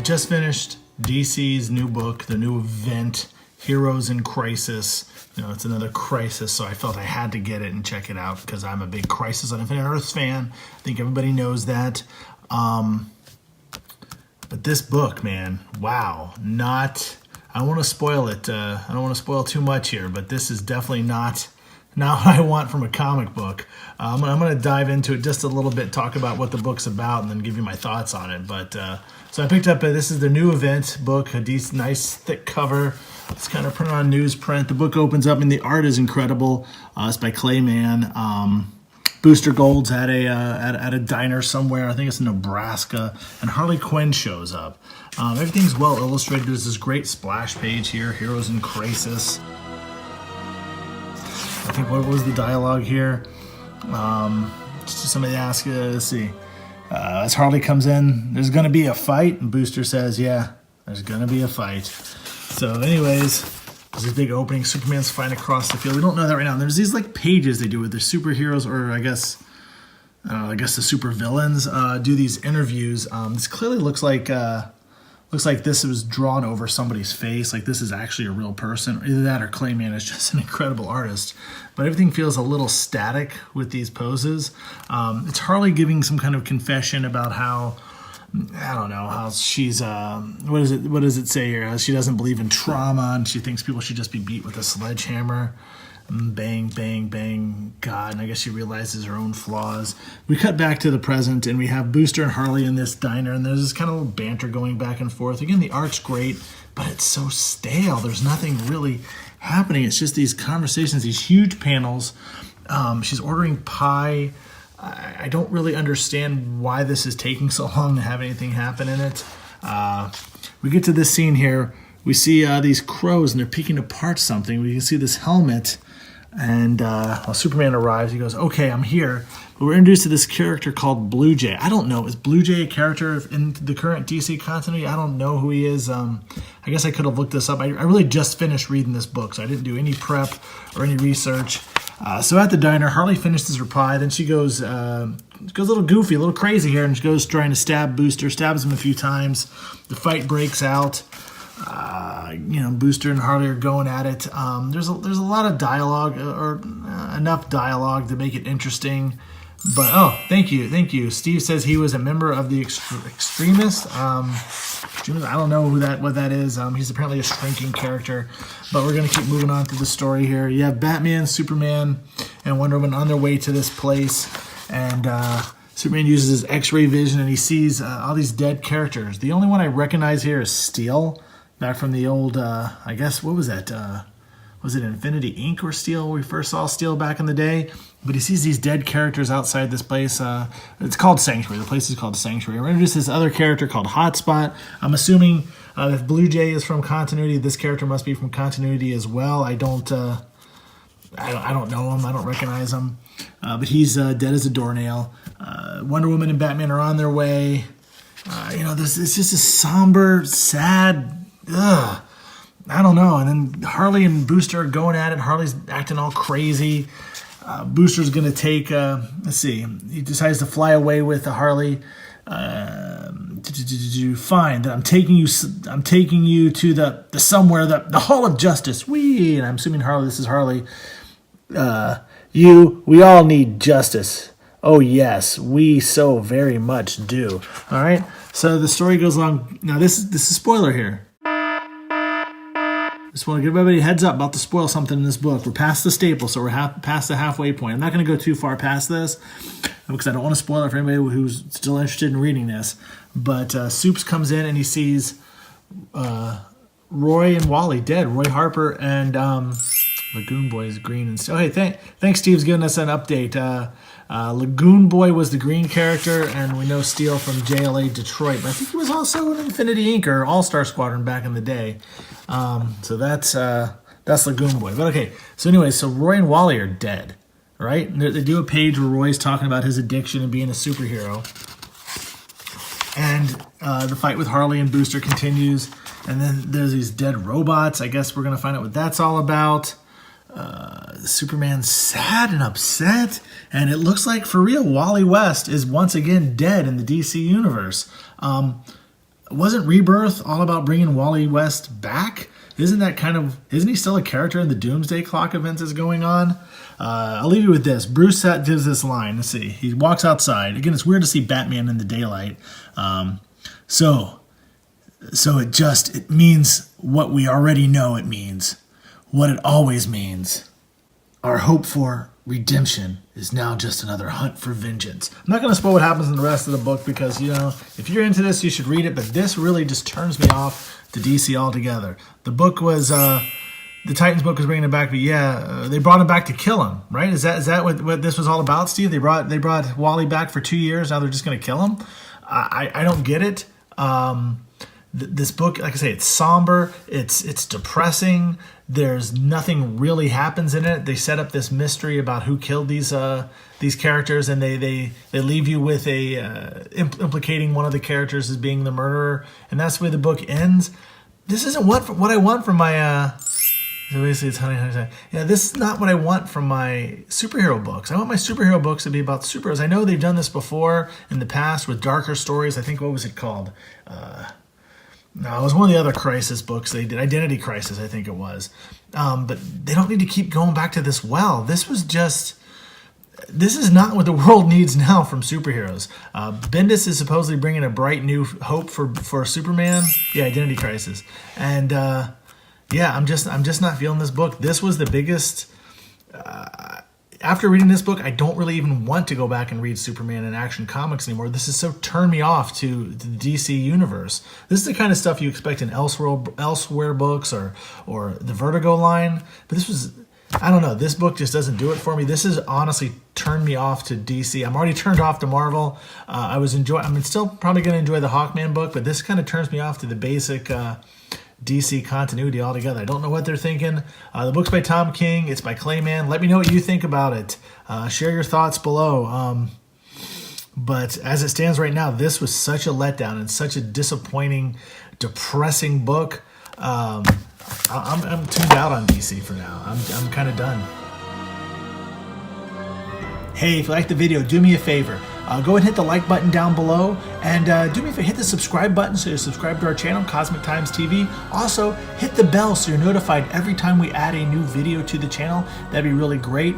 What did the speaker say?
just finished DC's new book, the new event, Heroes in Crisis. You know, it's another crisis, so I felt I had to get it and check it out because I'm a big Crisis on Infinite Earths fan. I think everybody knows that. But this book, man, wow, I don't want to spoil it. I don't want to spoil too much here, but this is definitely not what I want from a comic book. I'm going to dive into it just a little bit, talk about what the book's about, and then give you my thoughts on it. But so I picked up, this is the new event book, a decent, nice, thick cover. It's kind of printed on newsprint. The book opens up, and the art is incredible. It's by Clayman. Booster Gold's at a diner somewhere. I think it's in Nebraska. And Harley Quinn shows up. Everything's well illustrated. There's this great splash page here, Heroes in Crisis. I think, what was the dialogue here? Somebody asked, let's see. As Harley comes in, there's going to be a fight. And Booster says, yeah, there's going to be a fight. So anyways, there's a big opening. Superman's flying across the field. We don't know that right now. There's these like pages they do with their superheroes, or I guess the super villains do these interviews. This clearly looks like this was drawn over somebody's face. Like this is actually a real person. Either that or Clayman is just an incredible artist. But everything feels a little static with these poses. It's Harley giving some kind of confession about how, I don't know, how she's, what does it say here? She doesn't believe in trauma, and she thinks people should just be beat with a sledgehammer. Bang, bang, bang, God, and I guess she realizes her own flaws. We cut back to the present, and we have Booster and Harley in this diner, and there's this kind of little banter going back and forth. Again, the art's great, but it's so stale. There's nothing really happening. It's just these conversations, these huge panels. She's ordering pie. I don't really understand why this is taking so long to have anything happen in it. We get to this scene here. We see these crows, and they're picking apart something. We can see this helmet. And while Superman arrives, he goes, okay, I'm here. But we're introduced to this character called Blue Jay. I don't know. Is Blue Jay a character in the current DC continuity? I don't know who he is. I guess I could have looked this up. I really just finished reading this book, so I didn't do any prep or any research. So at the diner, Harley finishes her pie. Then she goes a little goofy, a little crazy here, and she goes trying to stab Booster, stabs him a few times. The fight breaks out. Booster and Harley are going at it. There's a lot of dialogue, or enough dialogue to make it interesting. But thank you. Steve says he was a member of the extremists. I don't know what that is. He's apparently a shrinking character. But we're gonna keep moving on through the story here. You have Batman, Superman, and Wonder Woman on their way to this place, and Superman uses his X-ray vision, and he sees all these dead characters. The only one I recognize here is Steel. Back from the old, I guess, what was that? Was it Infinity Inc. or Steel? We first saw Steel back in the day. But he sees these dead characters outside this place. It's called Sanctuary. The place is called Sanctuary. We're introduced to this other character called Hotspot. I'm assuming if Blue Jay is from continuity, this character must be from continuity as well. I don't know him. I don't recognize him. But he's dead as a doornail. Wonder Woman and Batman are on their way. It's just a somber, sad. I don't know. And then Harley and Booster are going at it. Harley's acting all crazy. Booster's going to take, let's see, he decides to fly away with Harley. Fine, I'm taking you to the somewhere, the Hall of Justice. And I'm assuming this is Harley. We all need justice. Oh yes, we so very much do. All right. So the story goes along. Now this is spoiler here. Just want to give everybody a heads up about to spoil something in this book. We're past the staple, so we're past the halfway point. I'm not going to go too far past this because I don't want to spoil it for anybody who's still interested in reading this. But Soups comes in and he sees Roy and Wally dead. Roy Harper and Lagoon Boy is green and still. Hey, thanks, Steve's giving us an update. Lagoon Boy was the green character, and we know Steel from JLA Detroit. But I think he was also in Infinity Inc. or All-Star Squadron back in the day. So that's Lagoon Boy. But okay, so anyway, so Roy and Wally are dead, right? They do a page where Roy's talking about his addiction and being a superhero. And the fight with Harley and Booster continues. And then there's these dead robots. I guess we're going to find out what that's all about. Superman's sad and upset, and it looks like, for real, Wally West is once again dead in the DC universe. wasn't Rebirth all about bringing Wally West back? Isn't he still a character in the Doomsday Clock events that's going on? I'll leave you with this. Bruce gives this line. Let's see. He walks outside. Again, it's weird to see Batman in the daylight. So it means what we already know it means. What it always means. Our hope for redemption is now just another hunt for vengeance. I'm not going to spoil what happens in the rest of the book because, if you're into this, you should read it. But this really just turns me off to DC altogether. The book was, the Titans book was bringing it back, but they brought him back to kill him, right? Is that what this was all about, Steve? They brought Wally back for 2 years. Now they're just going to kill him. I don't get it. This book, like I say, it's somber. It's depressing. There's nothing really happens in it. They set up this mystery about who killed these characters, and they leave you with implicating one of the characters as being the murderer, and that's the way the book ends. This isn't what I want from my. So basically, it's honey. Yeah, this is not what I want from my superhero books. I want my superhero books to be about superheroes. I know they've done this before in the past with darker stories. I think, what was it called? No, it was one of the other Crisis books they did. Identity Crisis, I think it was. But they don't need to keep going back to this well. This is not what the world needs now from superheroes. Bendis is supposedly bringing a bright new hope for Superman. Yeah, Identity Crisis. And I'm just not feeling this book. This was the biggest. After reading this book, I don't really even want to go back and read Superman and Action Comics anymore. This has so turned me off to the DC universe. This is the kind of stuff you expect in Elsewhere books or the Vertigo line. But this was, I don't know, this book just doesn't do it for me. This has honestly turned me off to DC. I'm already turned off to Marvel. I'm still probably going to enjoy the Hawkman book, but this kind of turns me off to the basic DC continuity altogether. I don't know what they're thinking. The book's by Tom King. It's by Clayman. Let me know what you think about it. Share your thoughts below. But as it stands right now, this was such a letdown and such a disappointing, depressing book. I'm tuned out on DC for now. I'm kind of done. Hey, if you liked the video, do me a favor. Go and hit the like button down below, and do me a favor, hit the subscribe button so you're subscribed to our channel, Cosmic Times TV. Also, hit the bell so you're notified every time we add a new video to the channel. That'd be really great.